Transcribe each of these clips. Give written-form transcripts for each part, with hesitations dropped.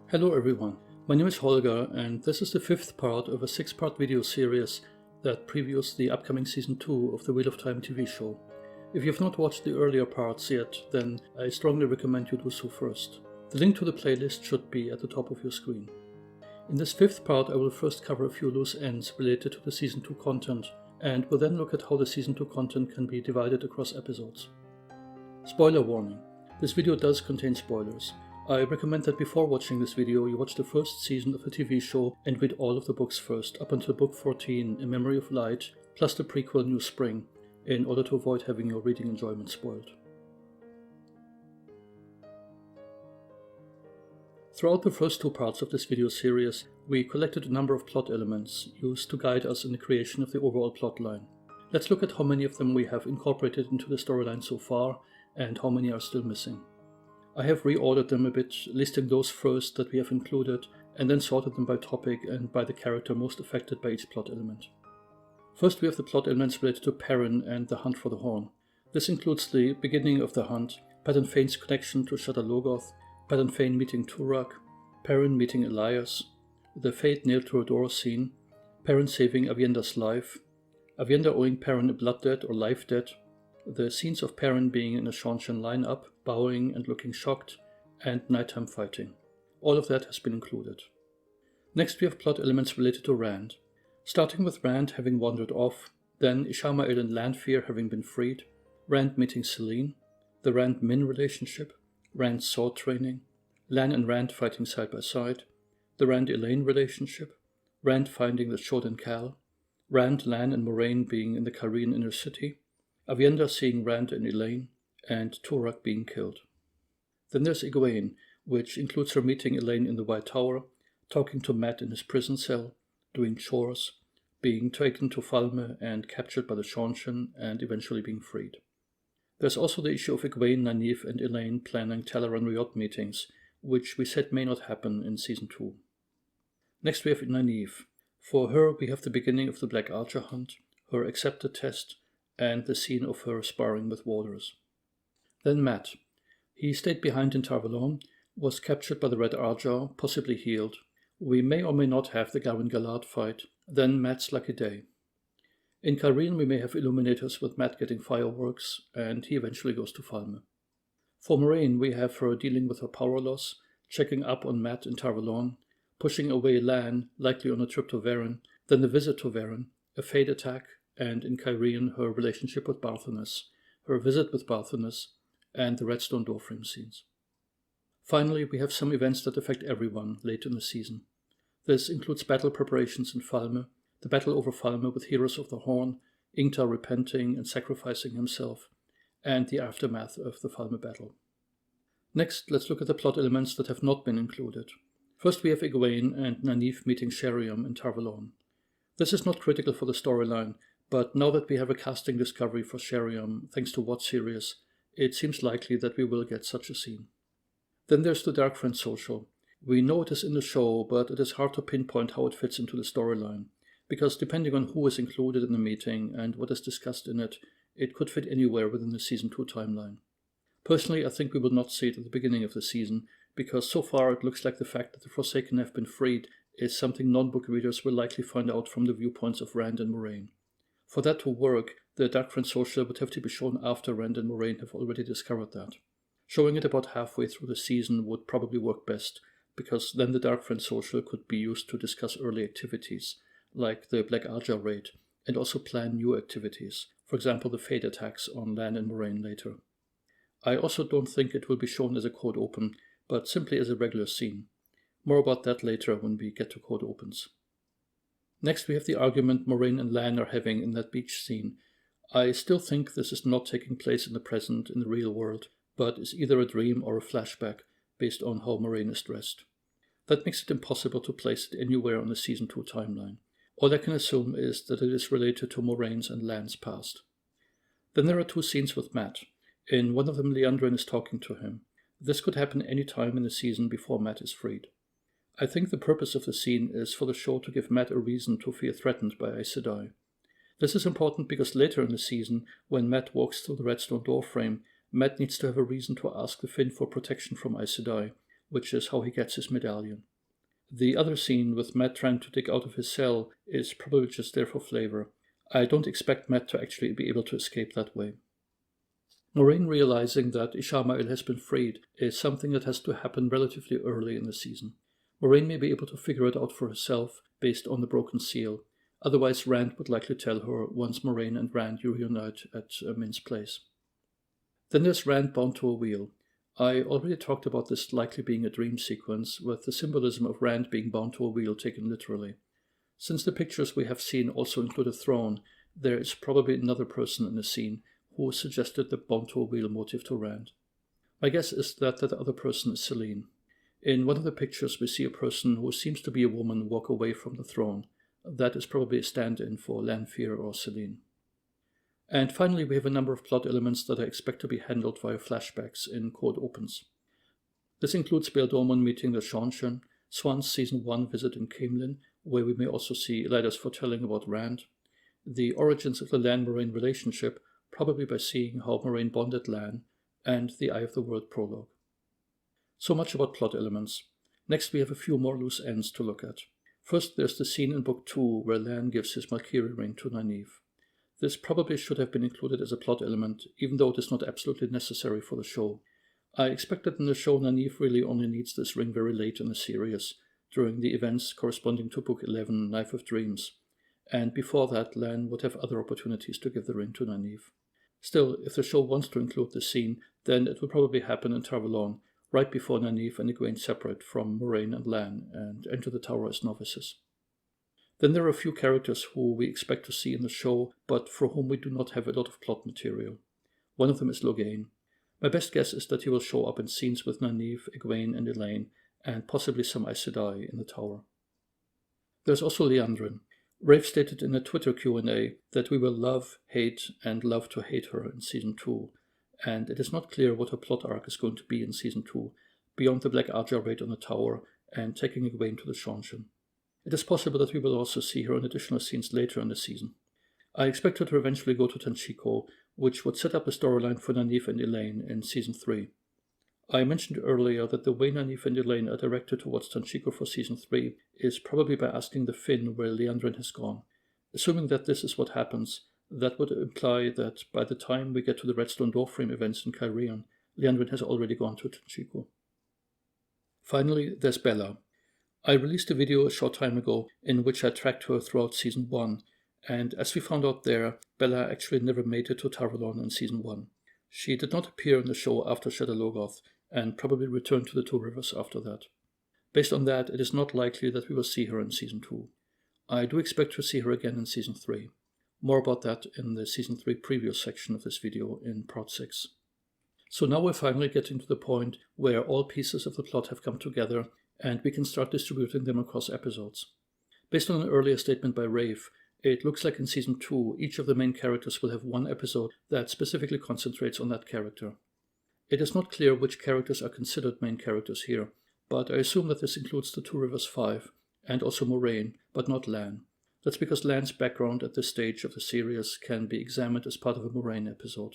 Hello everyone, my name is Holger and this is the fifth part of a six-part video series that previews the upcoming season 2 of the Wheel of Time TV show. If you have not watched the earlier parts yet, then I strongly recommend you do so first. The link to the playlist should be at the top of your screen. In this fifth part I will first cover a few loose ends related to the season 2 content, and will then look at how the season 2 content can be divided across episodes. Spoiler warning, this video does contain spoilers. I recommend that before watching this video you watch the first season of the TV show and read all of the books first, up until book 14, A Memory of Light, plus the prequel New Spring, in order to avoid having your reading enjoyment spoiled. Throughout the first two parts of this video series, we collected a number of plot elements used to guide us in the creation of the overall plotline. Let's look at how many of them we have incorporated into the storyline so far, and how many are still missing. I have reordered them a bit, listing those first that we have included, and then sorted them by topic and by the character most affected by each plot element. First we have the plot elements related to Perrin and the hunt for the horn. This includes the beginning of the hunt, Padan Fain's connection to Shadar Logoth, Padan Fain meeting Turak, Perrin meeting Elias, the fate nailed to a door scene, Perrin saving Avienda's life, Avienda owing Perrin a blood debt or life debt, the scenes of Perrin being in a Seanchan lineup, bowing and looking shocked, and nighttime fighting. All of that has been included. Next we have plot elements related to Rand. Starting with Rand having wandered off, then Ishamael and Lanfear having been freed, Rand meeting Selene, the Rand-Min relationship, Rand's sword training, Lan and Rand fighting side by side, the Rand-Elaine relationship, Rand finding the Shodan Kal, Rand, Lan and Moraine being in the Cairhien inner city, Avienda seeing Rand and Elaine, and Turak being killed. Then there's Egwene, which includes her meeting Elaine in the White Tower, talking to Mat in his prison cell, doing chores, being taken to Falme and captured by the Seanchan, and eventually being freed. There's also the issue of Egwene, Nynaeve and Elaine planning Talaran Riot meetings, which we said may not happen in Season 2. Next we have Nynaeve. For her we have the beginning of the Black Archer hunt, her accepted test, and the scene of her sparring with Warders. Then Mat. He stayed behind in Tar Valon, was captured by the Red Arjar, possibly healed. We may or may not have the Gawyn Galad fight, then Mat's lucky day. In Cairhien we may have Illuminators with Mat getting fireworks, and he eventually goes to Falme. For Moraine we have her dealing with her power loss, checking up on Mat in Tar Valon, pushing away Lan, likely on a trip to Varen, then the visit to Varen, a Fade attack, and in Cairhien her relationship with Barthanes, her visit with Barthanes, and the Redstone doorframe scenes. Finally, we have some events that affect everyone late in the season. This includes battle preparations in Falme, the battle over Falme with Heroes of the Horn, Ingtar repenting and sacrificing himself, and the aftermath of the Falme battle. Next, let's look at the plot elements that have not been included. First we have Egwene and Nynaeve meeting Sheriam in Tar Valon. This is not critical for the storyline, but now that we have a casting discovery for Sheriam, thanks to What series, it seems likely that we will get such a scene. Then there's the Dark Friend Social. We know it is in the show, but it is hard to pinpoint how it fits into the storyline, because depending on who is included in the meeting and what is discussed in it, it could fit anywhere within the Season 2 timeline. Personally, I think we will not see it at the beginning of the season, because so far it looks like the fact that the Forsaken have been freed is something non-book readers will likely find out from the viewpoints of Rand and Moraine. For that to work, the Dark Friend Social would have to be shown after Rand and Moraine have already discovered that. Showing it about halfway through the season would probably work best, because then the Dark Friend Social could be used to discuss early activities, like the Black Arjar raid, and also plan new activities, for example the Fade attacks on Lan and Moraine later. I also don't think it will be shown as a cold open, but simply as a regular scene. More about that later when we get to cold opens. Next we have the argument Moraine and Lan are having in that beach scene. I still think this is not taking place in the present, in the real world, but is either a dream or a flashback based on how Moraine is dressed. That makes it impossible to place it anywhere on the Season 2 timeline. All I can assume is that it is related to Moraine's and Lan's past. Then there are two scenes with Mat. In one of them Liandrin is talking to him. This could happen any time in the season before Mat is freed. I think the purpose of the scene is for the show to give Mat a reason to feel threatened by Aes Sedai. This is important because later in the season, when Mat walks through the Redstone doorframe, Mat needs to have a reason to ask the Finn for protection from Aes Sedai, which is how he gets his medallion. The other scene with Matt trying to dig out of his cell is probably just there for flavor. I don't expect Matt to actually be able to escape that way. Moiraine realizing that Ishamael has been freed is something that has to happen relatively early in the season. Moiraine may be able to figure it out for herself based on the broken seal. Otherwise, Rand would likely tell her once Moiraine and Rand reunite at Min's place. Then there's Rand bound to a wheel. I already talked about this likely being a dream sequence, with the symbolism of Rand being bound to a wheel taken literally. Since the pictures we have seen also include a throne, there is probably another person in the scene who suggested the bound to a wheel motive to Rand. My guess is that that other person is Selene. In one of the pictures we see a person who seems to be a woman walk away from the throne. That is probably a stand-in for Lanfear or Selene. And finally, we have a number of plot elements that I expect to be handled via flashbacks in Cold Opens. This includes Bail Dorman meeting the Seanchan, Swan's Season 1 visit in Caemlyn, where we may also see Elyda's foretelling about Rand, the origins of the Lan-Moiraine relationship, probably by seeing how Moiraine bonded Lan, and the Eye of the World prologue. So much about plot elements. Next we have a few more loose ends to look at. First, there's the scene in Book 2 where Lan gives his Malkiri ring to Nynaeve. This probably should have been included as a plot element, even though it is not absolutely necessary for the show. I expect that in the show Nynaeve really only needs this ring very late in the series, during the events corresponding to Book 11, Knife of Dreams, and before that Lan would have other opportunities to give the ring to Nynaeve. Still, if the show wants to include this scene, then it will probably happen in Tar Valon, right before Nynaeve and Egwene separate from Moiraine and Lan and enter the tower as novices. Then there are a few characters who we expect to see in the show, but for whom we do not have a lot of plot material. One of them is Logain. My best guess is that he will show up in scenes with Nynaeve, Egwene and Elaine, and possibly some Aes Sedai in the tower. There's also Liandrin. Rafe stated in a Twitter Q&A that we will love, hate, and love to hate her in Season 2, and it is not clear what her plot arc is going to be in Season 2, beyond the Black Ajah raid on the tower and taking Egwene to the Seanchan. It is possible that we will also see her in additional scenes later in the season. I expect her to eventually go to Tanchico, which would set up a storyline for Nynaeve and Elaine in Season 3. I mentioned earlier that the way Nynaeve and Elaine are directed towards Tanchico for Season 3 is probably by asking the Finn where Liandrin has gone. Assuming that this is what happens, that would imply that by the time we get to the Redstone Doorframe events in Cairhien, Liandrin has already gone to Tanchico. Finally, there's Bella. I released a video a short time ago in which I tracked her throughout Season 1, and as we found out there, Bella actually never made it to Tar Valon in Season 1. She did not appear in the show after Shadar Logoth, and probably returned to the Two Rivers after that. Based on that, it is not likely that we will see her in Season 2. I do expect to see her again in Season 3. More about that in the Season 3 preview section of this video in Part 6. So now we're finally getting to the point where all pieces of the plot have come together, and we can start distributing them across episodes. Based on an earlier statement by Rafe, it looks like in Season 2 each of the main characters will have one episode that specifically concentrates on that character. It is not clear which characters are considered main characters here, but I assume that this includes the Two Rivers 5, and also Moiraine, but not Lan. That's because Lan's background at this stage of the series can be examined as part of a Moiraine episode.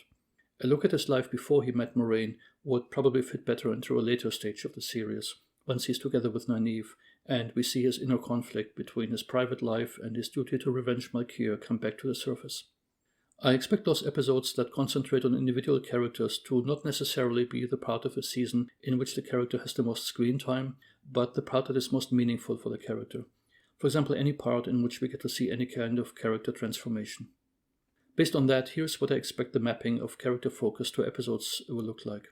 A look at his life before he met Moiraine would probably fit better into a later stage of the series, once he's together with Nynaeve, and we see his inner conflict between his private life and his duty to revenge Malkir come back to the surface. I expect those episodes that concentrate on individual characters to not necessarily be the part of a season in which the character has the most screen time, but the part that is most meaningful for the character. For example, any part in which we get to see any kind of character transformation. Based on that, here's what I expect the mapping of character focus to episodes will look like.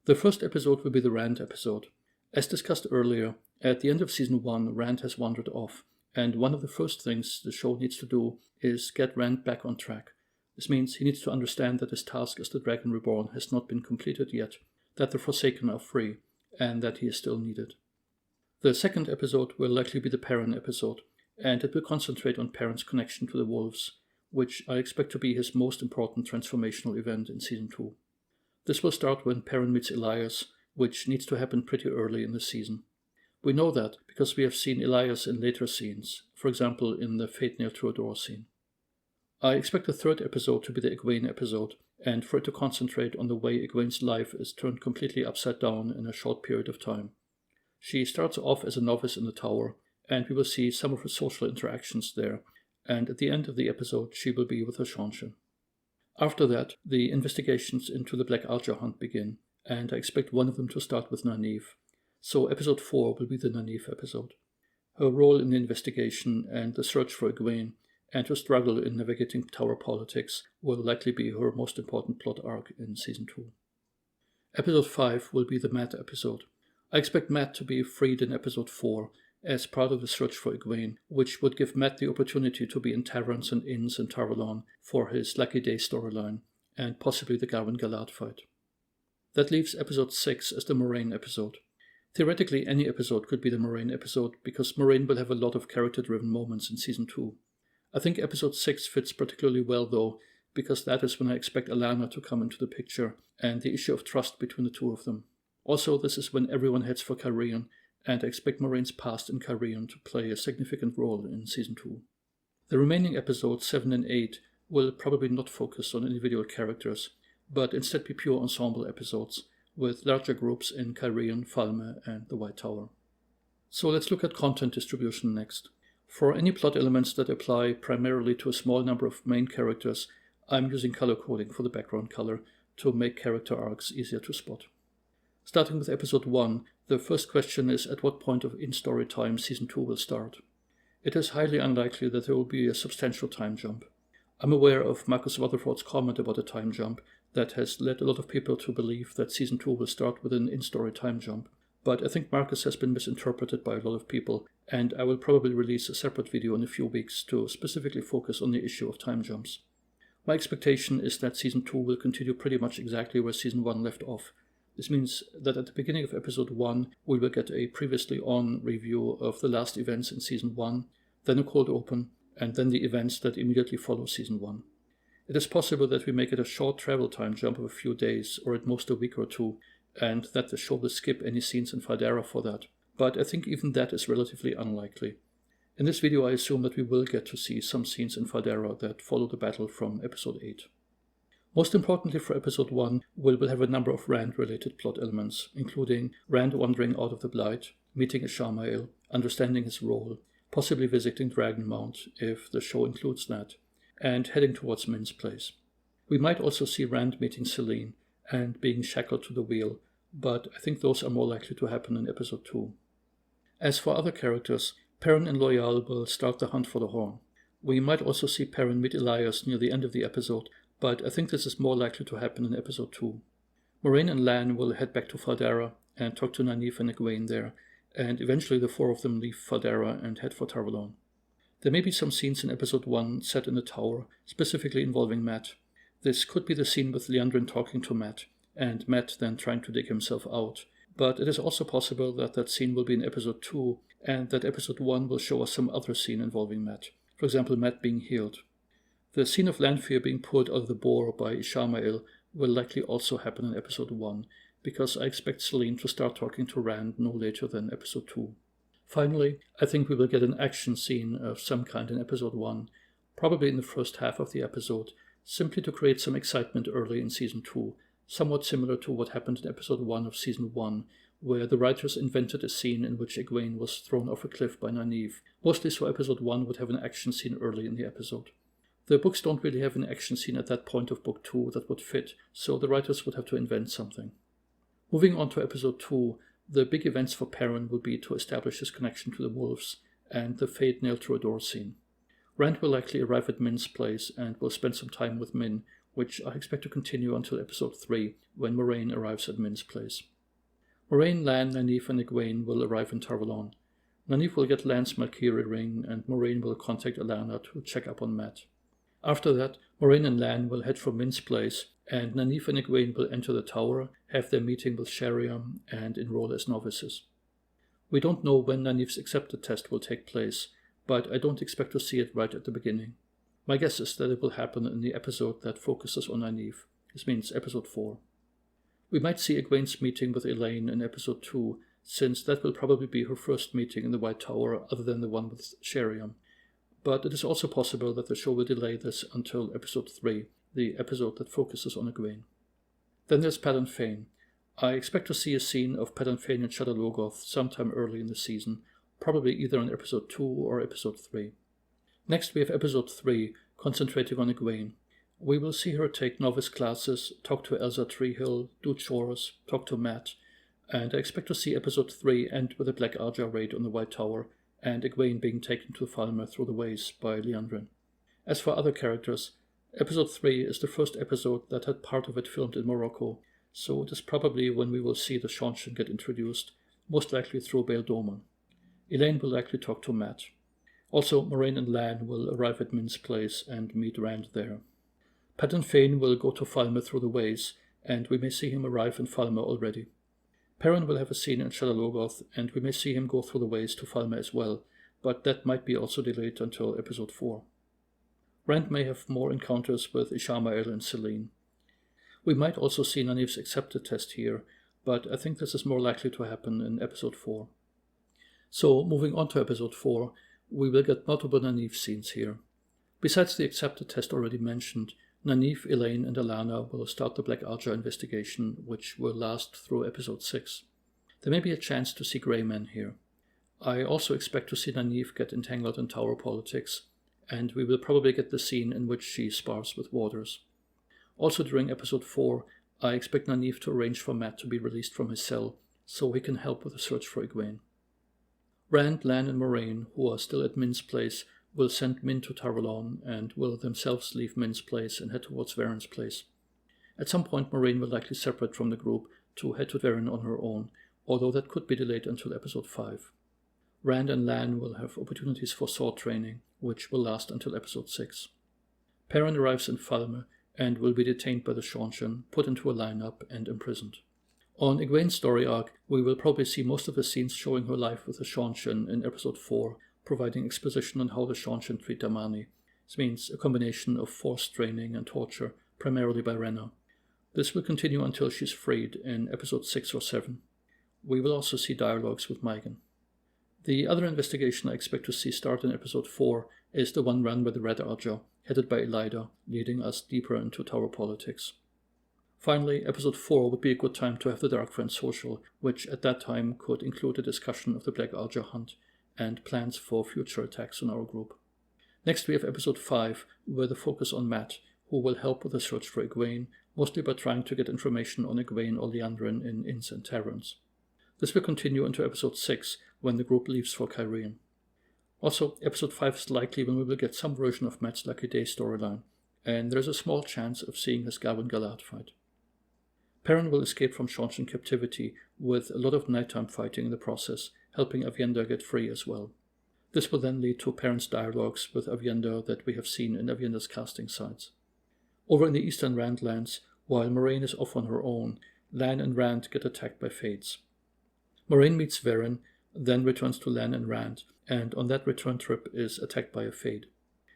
The first episode will be the Rand episode. As discussed earlier, at the end of Season 1, Rand has wandered off, and one of the first things the show needs to do is get Rand back on track. This means he needs to understand that his task as the Dragon Reborn has not been completed yet, that the Forsaken are free, and that he is still needed. The second episode will likely be the Perrin episode, and it will concentrate on Perrin's connection to the wolves, which I expect to be his most important transformational event in Season 2. This will start when Perrin meets Elias, which needs to happen pretty early in the season. We know that because we have seen Elias in later scenes, for example in the Fate Nail Truador scene. I expect the third episode to be the Egwene episode, and for it to concentrate on the way Egwene's life is turned completely upside down in a short period of time. She starts off as a novice in the tower, and we will see some of her social interactions there, and at the end of the episode she will be with her Seanchan. After that, the investigations into the Black Alja hunt begin, and I expect one of them to start with Nynaeve. So episode 4 will be the Nynaeve episode. Her role in the investigation and the search for Egwene, and her struggle in navigating tower politics will likely be her most important plot arc in Season 2. Episode 5 will be the Mat episode. I expect Mat to be freed in episode 4 as part of the search for Egwene, which would give Mat the opportunity to be in taverns and inns in Tar Valon for his Lucky Day storyline, and possibly the Garwin Galad fight. That leaves episode 6 as the Moraine episode. Theoretically, any episode could be the Moraine episode, because Moraine will have a lot of character-driven moments in Season 2. I think episode 6 fits particularly well, though, because that is when I expect Alanna to come into the picture, and the issue of trust between the two of them. Also, this is when everyone heads for Cairhien, and I expect Moraine's past in Cairhien to play a significant role in Season 2. The remaining episodes 7 and 8 will probably not focus on individual characters, but instead be pure ensemble episodes, with larger groups in Cairhien, Falme, and the White Tower. So let's look at content distribution next. For any plot elements that apply primarily to a small number of main characters, I'm using color coding for the background color to make character arcs easier to spot. Starting with episode 1, the first question is at what point of in-story time Season 2 will start. It is highly unlikely that there will be a substantial time jump. I'm aware of Marcus Rutherford's comment about a time jump that has led a lot of people to believe that Season 2 will start with an in-story time jump, but I think Marcus has been misinterpreted by a lot of people, and I will probably release a separate video in a few weeks to specifically focus on the issue of time jumps. My expectation is that Season 2 will continue pretty much exactly where Season 1 left off. This means that at the beginning of episode 1, we will get a previously on review of the last events in Season 1, then a cold open, and then the events that immediately follow Season 1. It is possible that we make it a short travel time jump of a few days, or at most a week or two, and that the show will skip any scenes in Faldera for that, but I think even that is relatively unlikely. In this video I assume that we will get to see some scenes in Faldera that follow the battle from episode 8. Most importantly for episode 1, we'll have a number of Rand-related plot elements, including Rand wandering out of the Blight, meeting Ishamael, understanding his role, possibly visiting Dragonmount, if the show includes that, and heading towards Min's place. We might also see Rand meeting Selene, and being shackled to the wheel, but I think those are more likely to happen in episode 2. As for other characters, Perrin and Loial will start the hunt for the Horn. We might also see Perrin meet Elias near the end of the episode, but I think this is more likely to happen in episode 2. Moraine and Lan will head back to Faldera and talk to Nynaeve and Egwene there, and eventually the four of them leave Faldera and head for Tar Valon. There may be some scenes in episode 1 set in the tower, specifically involving Mat. This could be the scene with Liandrin talking to Mat, and Mat then trying to dig himself out, but it is also possible that that scene will be in episode 2, and that episode 1 will show us some other scene involving Mat, for example Mat being healed. The scene of Lanfear being pulled out of the boar by Ishamael will likely also happen in episode 1, because I expect Selene to start talking to Rand no later than episode 2. Finally, I think we will get an action scene of some kind in episode 1, probably in the first half of the episode, simply to create some excitement early in Season 2, somewhat similar to what happened in episode 1 of Season 1, where the writers invented a scene in which Egwene was thrown off a cliff by Nynaeve, mostly so episode 1 would have an action scene early in the episode. The books don't really have an action scene at that point of book 2 that would fit, so the writers would have to invent something. Moving on to episode 2, the big events for Perrin will be to establish his connection to the wolves, and the fate nailed to a door scene. Rand will likely arrive at Min's place and will spend some time with Min, which I expect to continue until episode 3, when Moraine arrives at Min's place. Moraine, Lan, Nynaeve and Egwene will arrive in Tar Valon. Nynaeve will get Lan's Malkiri ring, and Moraine will contact Alanna to check up on Mat. After that, Moraine and Lan will head for Min's place, and Nynaeve and Egwene will enter the tower, have their meeting with Sheriam, and enroll as novices. We don't know when Nynaeve's accepted test will take place, but I don't expect to see it right at the beginning. My guess is that it will happen in the episode that focuses on Nynaeve. This means episode 4. We might see Egwene's meeting with Elaine in episode 2, since that will probably be her first meeting in the White Tower other than the one with Sheriam. But it is also possible that the show will delay this until episode 3, the episode that focuses on Egwene. Then there's Padan Fain. I expect to see a scene of Padan Fain and Shadar Logoth sometime early in the season, probably either in episode 2 or episode 3. Next we have episode 3, concentrating on Egwene. We will see her take novice classes, talk to Elsa Treehill, do chores, talk to Mat, and I expect to see episode 3 end with a Black Arja raid on the White Tower, and Egwene being taken to Falmer through the ways by Liandrin. As for other characters, episode 3 is the first episode that had part of it filmed in Morocco, so it is probably when we will see the Seanchan get introduced, most likely through Bail Dorman. Elaine will likely talk to Mat. Also, Moraine and Lan will arrive at Min's place and meet Rand there. Padan Fain will go to Falmer through the ways, and we may see him arrive in Falmer already. Perrin will have a scene in Shadar Logoth, and we may see him go through the ways to Falmer as well, but that might be also delayed until episode 4. Rand may have more encounters with Ishamael and Selene. We might also see Nynaeve's accepted test here, but I think this is more likely to happen in episode 4. So, moving on to episode 4, we will get multiple Nynaeve scenes here. Besides the accepted test already mentioned, Nynaeve, Elaine, and Alanna will start the Black Arja investigation, which will last through episode 6. There may be a chance to see Grey Men here. I also expect to see Nynaeve get entangled in Tower politics, and we will probably get the scene in which she spars with Waters. Also during episode 4, I expect Nynaeve to arrange for Mat to be released from his cell, so he can help with the search for Egwene. Rand, Lan, and Moraine, who are still at Min's place, will send Min to Tarvalon and will themselves leave Min's place and head towards Varen's place. At some point, Moraine will likely separate from the group to head to Varen on her own, although that could be delayed until episode 5. Rand and Lan will have opportunities for sword training, which will last until episode 6. Perrin arrives in Falmer and will be detained by the Seanchan, put into a lineup, and imprisoned. On Egwene's story arc, we will probably see most of the scenes showing her life with the Seanchan in episode 4, providing exposition on how the Seanchan treat Damani. This means a combination of forced training and torture, primarily by Rhenna. This will continue until she's freed in episode 6 or 7. We will also see dialogues with Maigan. The other investigation I expect to see start in episode 4 is the one run by the Red Arja, headed by Elida, leading us deeper into Tower politics. Finally, episode 4 would be a good time to have the Dark Friends social, which at that time could include a discussion of the Black Arja hunt and plans for future attacks on our group. Next we have episode 5, with a focus on Mat, who will help with the search for Egwene, mostly by trying to get information on Egwene or Liandrin in inns and taverns. This will continue into episode 6, when the group leaves for Cairhien. Also, episode 5 is likely when we will get some version of Mat's Lucky Day storyline, and there is a small chance of seeing his Gawyn Galad fight. Perrin will escape from Seanchan captivity, with a lot of nighttime fighting in the process, helping Aviendha get free as well. This will then lead to Perrin's dialogues with Aviendha that we have seen in Aviendha's casting sites. Over in the eastern Randlands, while Moraine is off on her own, Lan and Rand get attacked by Fades. Moraine meets Varen, then returns to Lan and Rand, and on that return trip is attacked by a Fade.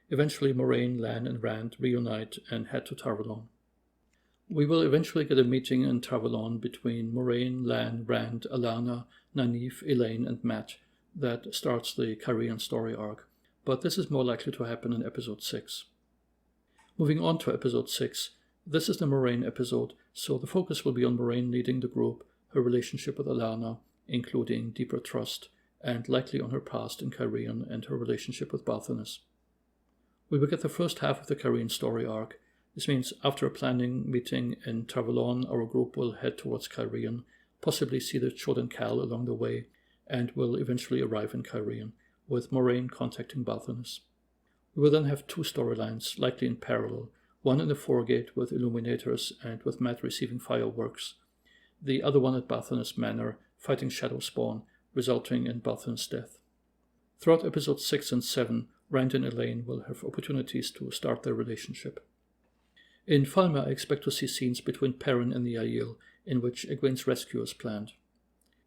Eventually Moraine, Lan, and Rand reunite and head to Tarvalon. We will eventually get a meeting in Tarvalon between Moraine, Lan, Rand, Alanna, Nynaeve, Elaine, and Mat that starts the Cairhien story arc, but this is more likely to happen in episode 6. Moving on to episode 6, this is the Moraine episode, so the focus will be on Moraine leading the group, her relationship with Alanna, including deeper trust, and likely on her past in Cairhien and her relationship with Balthanas. We will get the first half of the Cairhien story arc. This means after a planning meeting in Tarvalon, our group will head towards Cairhien, possibly see the Chodan Kal along the way, and will eventually arrive in Cairhien, with Moraine contacting Balthanas. We will then have 2 storylines, likely in parallel, one in the Foregate with Illuminators and with Mat receiving fireworks, the other one at Balthanas Manor, fighting Shadow Spawn, resulting in Balthanas' death. Throughout episodes 6 and 7, Rand and Elaine will have opportunities to start their relationship. In Falmer, I expect to see scenes between Perrin and the Aiel, in which Egwene's rescue is planned.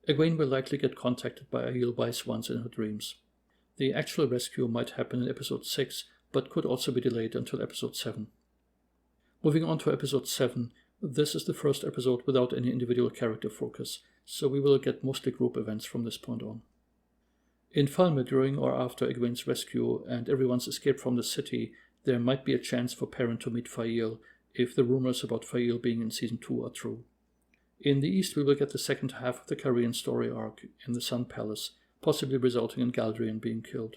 Egwene will likely get contacted by Aiel Weiss once in her dreams. The actual rescue might happen in episode 6, but could also be delayed until episode 7. Moving on to episode 7, this is the first episode without any individual character focus, so we will get mostly group events from this point on. In Falmer, during or after Egwene's rescue and everyone's escape from the city, there might be a chance for Perrin to meet Fael, if the rumors about Fail being in Season 2 are true. In the East, we will get the second half of the Cairhien story arc in the Sun Palace, possibly resulting in Galdrian being killed.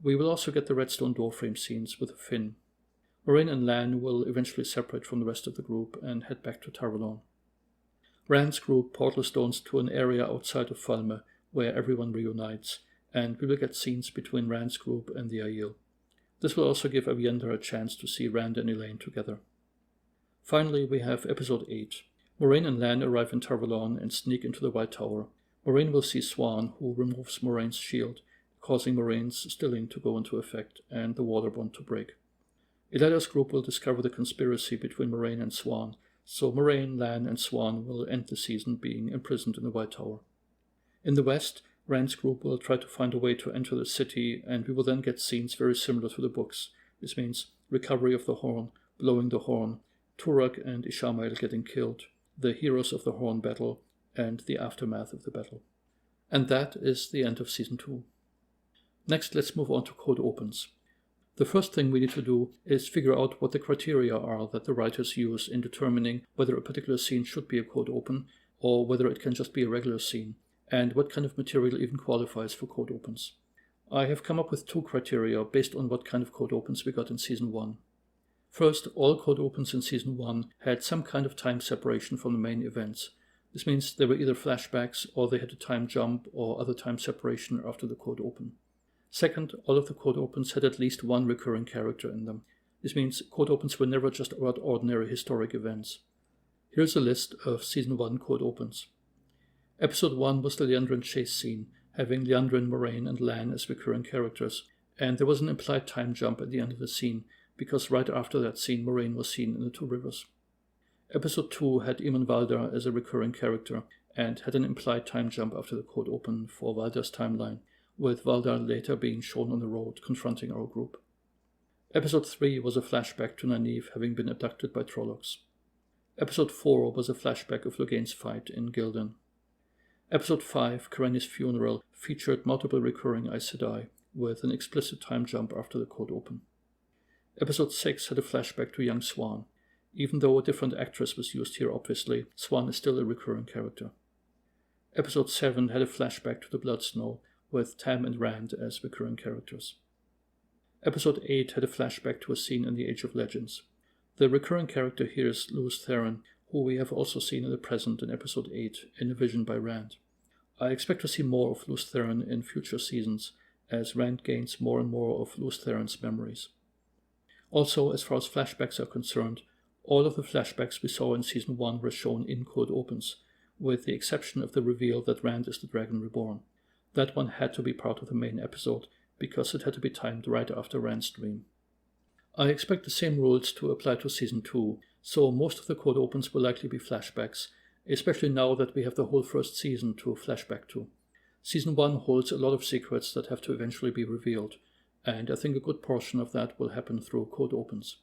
We will also get the Redstone doorframe scenes with Finn. Moraine and Lan will eventually separate from the rest of the group and head back to Tarvalon. Rand's group portal stones to an area outside of Falme where everyone reunites, and we will get scenes between Rand's group and the Aiel. This will also give Aviendha a chance to see Rand and Elaine together. Finally, we have Episode 8. Moraine and Lan arrive in Tarvalon and sneak into the White Tower. Moraine will see Siuan, who removes Moraine's shield, causing Moraine's stilling to go into effect and the water bond to break. Illida's group will discover the conspiracy between Moraine and Siuan, so Moraine, Lan, and Siuan will end the season being imprisoned in the White Tower. In the West, Rand's group will try to find a way to enter the city, and we will then get scenes very similar to the books. This means recovery of the horn, blowing the horn, Turak and Ishamael getting killed, the heroes of the horn battle, and the aftermath of the battle. And that is the end of Season 2. Next, let's move on to Cold Opens. The first thing we need to do is figure out what the criteria are that the writers use in determining whether a particular scene should be a cold open, or whether it can just be a regular scene, and what kind of material even qualifies for cold opens. I have come up with 2 criteria based on what kind of cold opens we got in Season 1. First, all cold opens in Season 1 had some kind of time separation from the main events. This means they were either flashbacks, or they had a time jump or other time separation after the cold open. Second, all of the cold opens had at least one recurring character in them. This means cold opens were never just about ordinary historic events. Here's a list of Season 1 cold opens. Episode 1 was the Liandrin chase scene, having Liandrin, Moraine, and Lan as recurring characters, and there was an implied time jump at the end of the scene, because right after that scene Moraine was seen in the Two Rivers. Episode 2 had Eamon Valda as a recurring character, and had an implied time jump after the cold open for Valda's timeline, with Valda later being shown on the road confronting our group. Episode 3 was a flashback to Nynaeve having been abducted by Trollocs. Episode 4 was a flashback of Loghain's fight in Gildan. Episode 5, Kyreni's funeral, featured multiple recurring Aes Sedai, with an explicit time jump after the cold open. Episode 6 had a flashback to young Siuan. Even though a different actress was used here obviously, Siuan is still a recurring character. Episode 7 had a flashback to the Blood Snow, with Tam and Rand as recurring characters. Episode 8 had a flashback to a scene in the Age of Legends. The recurring character here is Lews Therin, who we have also seen in the present in Episode 8, in a vision by Rand. I expect to see more of Lews Therin in future seasons, as Rand gains more and more of Lews Therin's memories. Also, as far as flashbacks are concerned, all of the flashbacks we saw in Season 1 were shown in cold opens, with the exception of the reveal that Rand is the Dragon Reborn. That one had to be part of the main episode, because it had to be timed right after Rand's dream. I expect the same rules to apply to Season 2, so most of the cold opens will likely be flashbacks, especially now that we have the whole first season to flashback to. Season 1 holds a lot of secrets that have to eventually be revealed, and I think a good portion of that will happen through cold opens.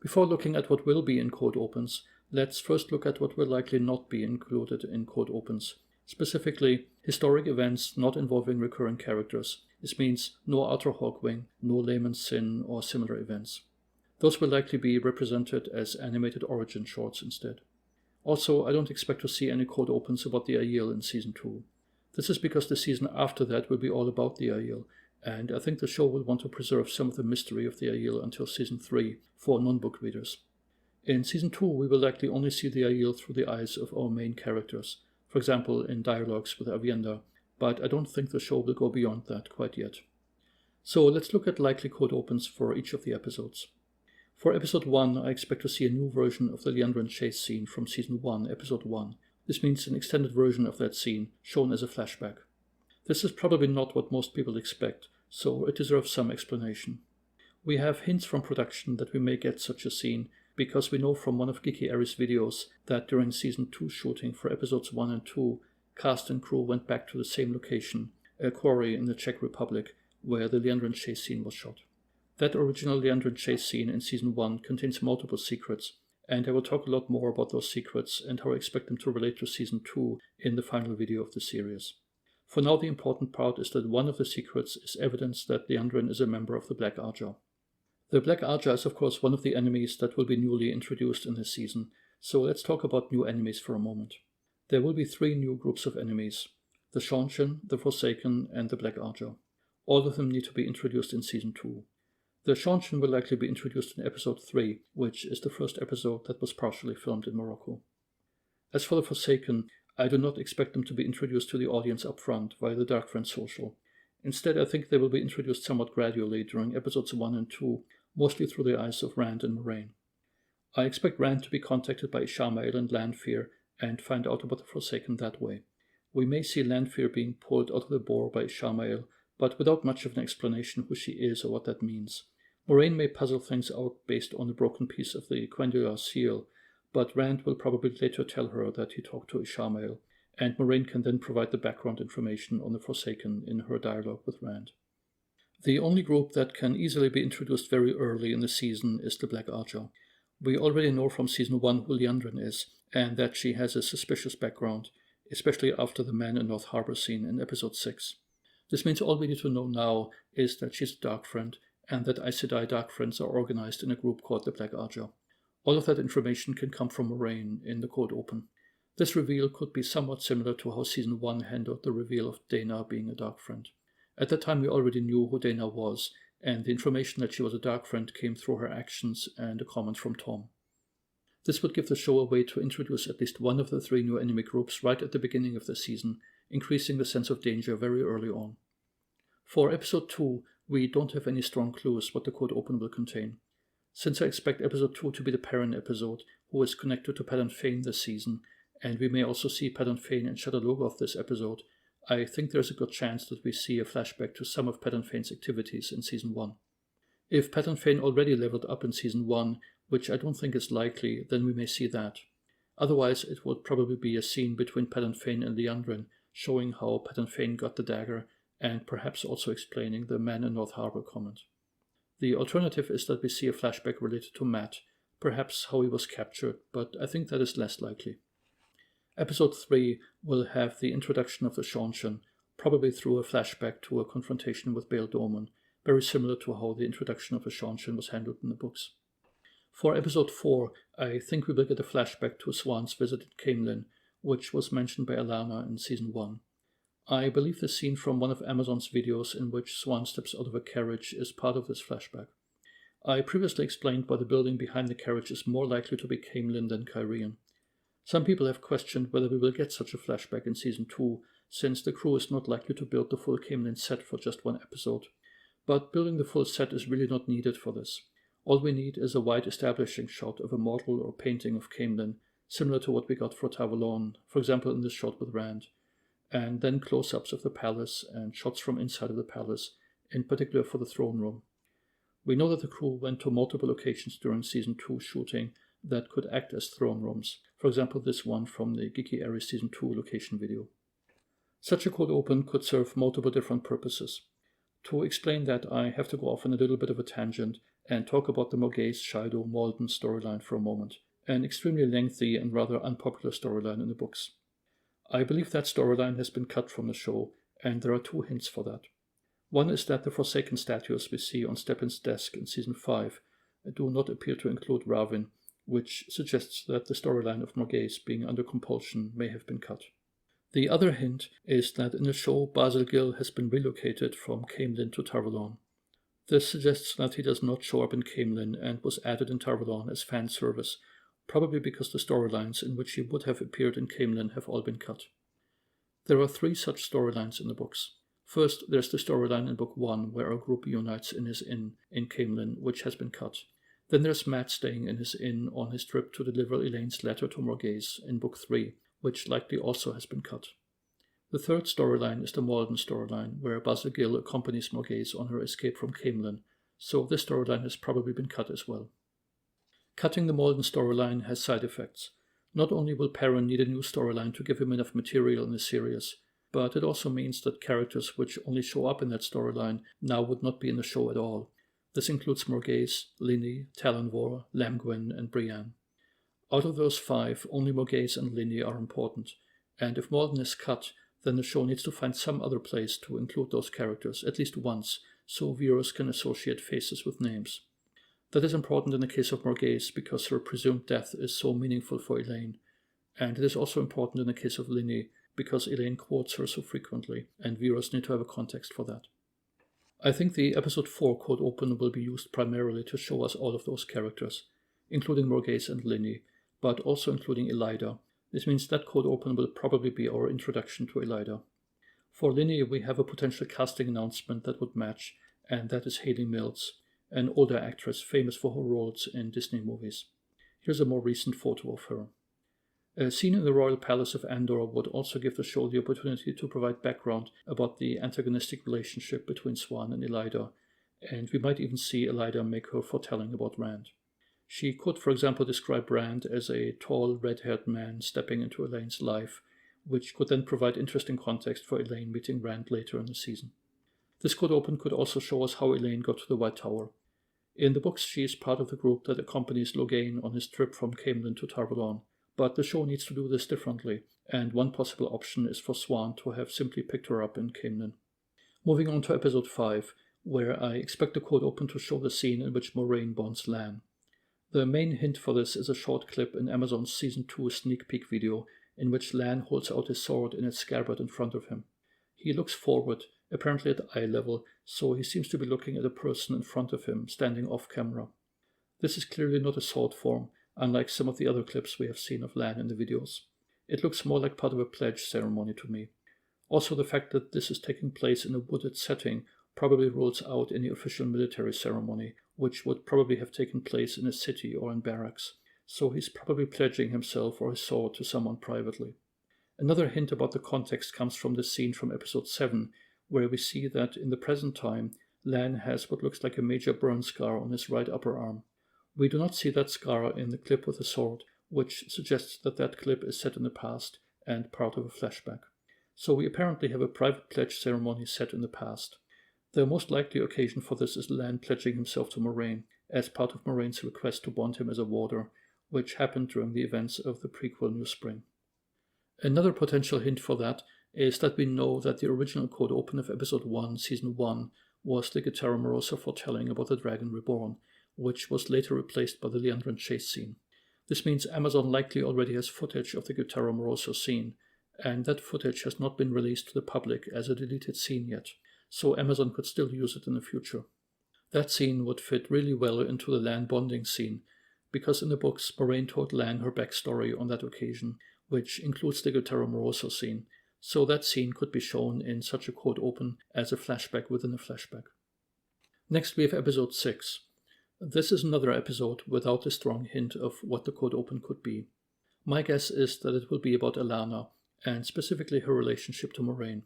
Before looking at what will be in cold opens, let's first look at what will likely not be included in cold opens. Specifically, historic events not involving recurring characters. This means no Outer Hawkwing, no Layman's Sin, or similar events. Those will likely be represented as animated origin shorts instead. Also, I don't expect to see any cold opens about the Aiel in Season 2. This is because the season after that will be all about the Aiel, and I think the show will want to preserve some of the mystery of the Aiel until Season 3 for non-book readers. In Season 2, we will likely only see the Aiel through the eyes of our main characters, for example in dialogues with Aviendha, but I don't think the show will go beyond that quite yet. So let's look at likely cold opens for each of the episodes. For Episode 1, I expect to see a new version of the Liandrin chase scene from Season 1, Episode 1. This means an extended version of that scene, shown as a flashback. This is probably not what most people expect, so it deserves some explanation. We have hints from production that we may get such a scene, because we know from one of Geeky Aries' videos that during Season 2 shooting for Episodes 1 and 2, cast and crew went back to the same location, a quarry in the Czech Republic, where the Liandrin chase scene was shot. That original Liandrin chase scene in Season 1 contains multiple secrets, and I will talk a lot more about those secrets and how I expect them to relate to Season 2 in the final video of the series. For now, the important part is that one of the secrets is evidence that Liandrin is a member of the Black Ajah. The Black Archer is of course one of the enemies that will be newly introduced in this season, so let's talk about new enemies for a moment. There will be 3 new groups of enemies: the Seanchan, the Forsaken, and the Black Archer. All of them need to be introduced in Season 2. The Seanchan will likely be introduced in Episode 3, which is the first episode that was partially filmed in Morocco. As for the Forsaken, I do not expect them to be introduced to the audience up front via the Dark Friend social. Instead, I think they will be introduced somewhat gradually during Episodes 1 and 2, mostly through the eyes of Rand and Moiraine. I expect Rand to be contacted by Ishamael and Lanfear and find out about the Forsaken that way. We may see Lanfear being pulled out of the bore by Ishamael, but without much of an explanation who she is or what that means. Moiraine may puzzle things out based on the broken piece of the Cuendillar seal, but Rand will probably later tell her that he talked to Ishamael, and Moiraine can then provide the background information on the Forsaken in her dialogue with Rand. The only group that can easily be introduced very early in the season is the Black Archer. We already know from Season 1 who Liandrin is, and that she has a suspicious background, especially after the Man in North Harbor scene in Episode 6. This means all we need to know now is that she's a Dark Friend, and that Aes Sedai Dark Friends are organized in a group called the Black Archer. All of that information can come from Moiraine in the cold open. This reveal could be somewhat similar to how Season 1 handled the reveal of Dana being a Dark Friend. At that time we already knew who Dana was, and the information that she was a Dark Friend came through her actions and a comment from Tom. This would give the show a way to introduce at least one of the 3 new enemy groups right at the beginning of the season, increasing the sense of danger very early on. For Episode 2, we don't have any strong clues what the cold open will contain. Since I expect Episode 2 to be the Perrin episode, who is connected to Padan Fain this season, and we may also see Padan Fain and Shadar Logoth this episode, I think there's a good chance that we see a flashback to some of Padan Fain's activities in Season 1. If Padan Fain already leveled up in Season 1, which I don't think is likely, then we may see that. Otherwise, it would probably be a scene between Padan Fain and Liandrin, showing how Padan Fain got the dagger, and perhaps also explaining the Man in North Harbor comment. The alternative is that we see a flashback related to Mat, perhaps how he was captured, but I think that is less likely. Episode 3 will have the introduction of the Seanchan, probably through a flashback to a confrontation with Bail Dorman, very similar to how the introduction of the Seanchan was handled in the books. For Episode 4, I think we will get a flashback to Siuan's visit at Caemlyn, which was mentioned by Alanna in Season 1. I believe the scene from one of Amazon's videos in which Siuan steps out of a carriage is part of this flashback. I previously explained why the building behind the carriage is more likely to be Caemlyn than Cairhien. Some people have questioned whether we will get such a flashback in Season 2, since the crew is not likely to build the full Caemlyn set for just one episode. But building the full set is really not needed for this. All we need is a wide establishing shot of a model or painting of Caemlyn, similar to what we got for Tavalon, for example in this shot with Rand, and then close-ups of the palace and shots from inside of the palace, in particular for the throne room. We know that the crew went to multiple locations during Season 2 shooting that could act as throne rooms, for example this one from the Geeky Aries Season 2 location video. Such a cold open could serve multiple different purposes. To explain that, I have to go off on a little bit of a tangent and talk about the Morghese, Shaido, Malden storyline for a moment, an extremely lengthy and rather unpopular storyline in the books. I believe that storyline has been cut from the show, and there are 2 hints for that. One is that the Forsaken statues we see on Stepin's desk in Season 5 do not appear to include Rahvin, which suggests that the storyline of Morghese being under compulsion may have been cut. The other hint is that in the show Basel Gil has been relocated from Caemlyn to Tarvalon. This suggests that he does not show up in Caemlyn and was added in Tarvalon as fan service, probably because the storylines in which he would have appeared in Caemlyn have all been cut. There are 3 such storylines in the books. First, there's the storyline in Book 1 where our group unites in his inn in Caemlyn, which has been cut. Then there's Mat staying in his inn on his trip to deliver Elaine's letter to Morghese in Book 3, which likely also has been cut. The third storyline is the Malden storyline, where Basel Gil accompanies Morghese on her escape from Caemlyn, so this storyline has probably been cut as well. Cutting the Malden storyline has side effects. Not only will Perrin need a new storyline to give him enough material in the series, but it also means that characters which only show up in that storyline now would not be in the show at all. This includes Morghese, Lini, Talon Vor, Lamgwin, and Brienne. Out of those 5, only Morghese and Lini are important, and if Malden is cut, then the show needs to find some other place to include those characters, at least once, so viewers can associate faces with names. That is important in the case of Morghese because her presumed death is so meaningful for Elaine, and it is also important in the case of Linny because Elaine quotes her so frequently, and viewers need to have a context for that. I think the episode 4 cold open will be used primarily to show us all of those characters, including Morghese and Linny, but also including Elida. This means that cold open will probably be our introduction to Elida. For Linny, we have a potential casting announcement that would match, and that is Hayley Mills, an older actress famous for her roles in Disney movies. Here's a more recent photo of her. A scene in the royal palace of Andor would also give the show the opportunity to provide background about the antagonistic relationship between Swan and Elida, and we might even see Elida make her foretelling about Rand. She could, for example, describe Rand as a tall, red-haired man stepping into Elaine's life, which could then provide interesting context for Elaine meeting Rand later in the season. This cold open could also show us how Elaine got to the White Tower. In the books, she is part of the group that accompanies Logain on his trip from Caemlyn to Tar Valon, but the show needs to do this differently, and one possible option is for Swan to have simply picked her up in Caemlyn. Moving on to episode 5, where I expect the cold open to show the scene in which Moiraine bonds Lan. The main hint for this is a short clip in Amazon's Season 2 sneak peek video in which Lan holds out his sword in its scabbard in front of him. He looks forward, apparently at eye level, so he seems to be looking at a person in front of him, standing off camera. This is clearly not a sword form, unlike some of the other clips we have seen of Lan in the videos. It looks more like part of a pledge ceremony to me. Also, the fact that this is taking place in a wooded setting probably rules out any official military ceremony, which would probably have taken place in a city or in barracks, so he's probably pledging himself or his sword to someone privately. Another hint about the context comes from the scene from episode 7, where we see that in the present time, Lan has what looks like a major burn scar on his right upper arm. We do not see that scar in the clip with the sword, which suggests that that clip is set in the past and part of a flashback. So we apparently have a private pledge ceremony set in the past. The most likely occasion for this is Lan pledging himself to Moiraine, as part of Moraine's request to bond him as a warder, which happened during the events of the prequel New Spring. Another potential hint for that is that we know that the original cold open of episode 1, season 1, was the Guitarra Morosa foretelling about the Dragon Reborn, which was later replaced by the Liandrin chase scene. This means Amazon likely already has footage of the Guitarra Morosa scene, and that footage has not been released to the public as a deleted scene yet, so Amazon could still use it in the future. That scene would fit really well into the Lan bonding scene, because in the books Moiraine told Lan her backstory on that occasion, which includes the Guitarra Morosa scene, so that scene could be shown in such a cold open as a flashback within a flashback. Next we have episode 6. This is another episode without a strong hint of what the cold open could be. My guess is that it will be about Alanna, and specifically her relationship to Moiraine.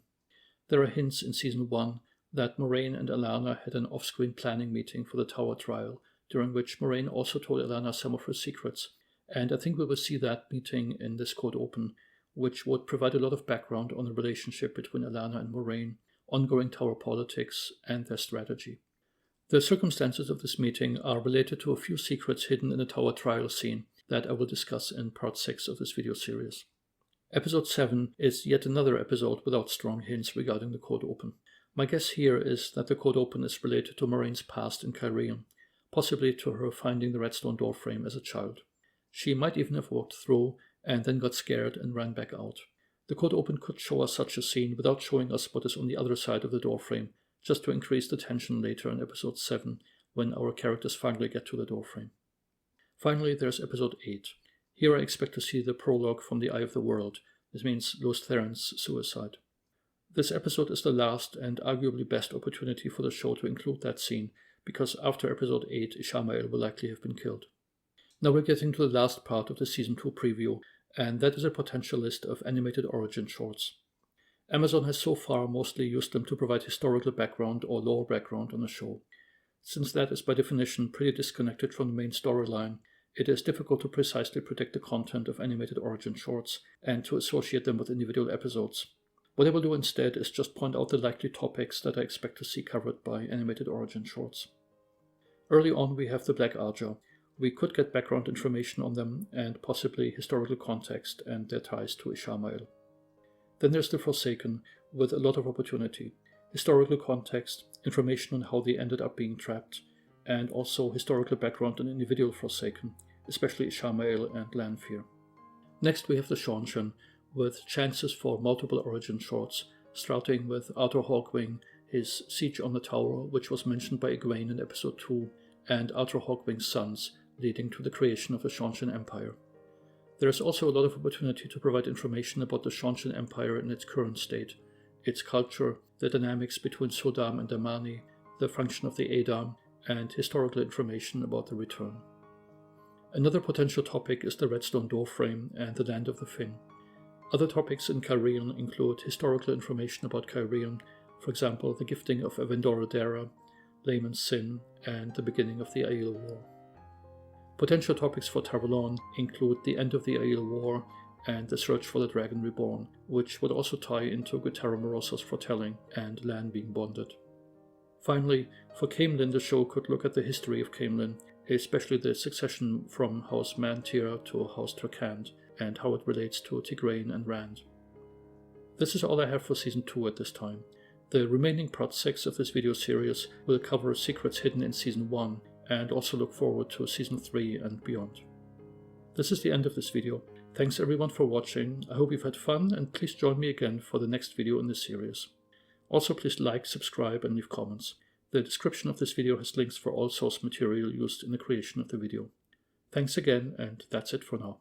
There are hints in season 1 that Moiraine and Alanna had an off-screen planning meeting for the Tower trial, during which Moiraine also told Alanna some of her secrets, and I think we will see that meeting in this cold open, which would provide a lot of background on the relationship between Alanna and Moiraine, ongoing Tower politics, and their strategy. The circumstances of this meeting are related to a few secrets hidden in the Tower trial scene that I will discuss in part 6 of this video series. Episode 7 is yet another episode without strong hints regarding the cold open. My guess here is that the cold open is related to Moraine's past in Cairhien, possibly to her finding the redstone doorframe as a child. She might even have walked through and then got scared and ran back out. The cold open could show us such a scene without showing us what is on the other side of the doorframe, just to increase the tension later in episode 7 when our characters finally get to the doorframe. Finally, there's episode 8. Here I expect to see the prologue from the Eye of the World. This means Lews Therin's suicide. This episode is the last and arguably best opportunity for the show to include that scene, because after episode 8, Ishamael will likely have been killed. Now we're getting to the last part of the season 2 preview, and that is a potential list of animated origin shorts. Amazon has so far mostly used them to provide historical background or lore background on the show. Since that is by definition pretty disconnected from the main storyline, it is difficult to precisely predict the content of animated origin shorts and to associate them with individual episodes. What I will do instead is just point out the likely topics that I expect to see covered by animated origin shorts. Early on we have the Black Ajah. We could get background information on them and possibly historical context and their ties to Ishamael. Then there's the Forsaken, with a lot of opportunity, historical context, information on how they ended up being trapped, and also historical background on individual Forsaken, especially Ishamael and Lanfear. Next we have the Seanchan, with chances for multiple origin shorts, starting with Arthur Hawkwing, his Siege on the Tower, which was mentioned by Egwene in episode 2, and Arthur Hawkwing's sons, leading to the creation of the Seanchan Empire. There is also a lot of opportunity to provide information about the Seanchan Empire in its current state, its culture, the dynamics between Sodam and Damani, the function of the Edam, and historical information about the Return. Another potential topic is the Redstone Doorframe and the Land of the Finn. Other topics in Cairhien include historical information about Cairhien, for example the gifting of Avendora Dara, Layman's Sin, and the beginning of the Aiel War. Potential topics for Tarvalon include the end of the Aiel War and the search for the Dragon Reborn, which would also tie into Guitarra Morosa's foretelling and Lan being bonded. Finally, for Caemlyn, the show could look at the history of Caemlyn, especially the succession from House Mantir to House Trakand, and how it relates to Tigraine and Rand. This is all I have for Season 2 at this time. The remaining Part 6 of this video series will cover secrets hidden in Season 1, and also look forward to Season 3 and beyond. This is the end of this video. Thanks everyone for watching, I hope you've had fun, and please join me again for the next video in this series. Also please like, subscribe and leave comments. The description of this video has links for all source material used in the creation of the video. Thanks again, and that's it for now.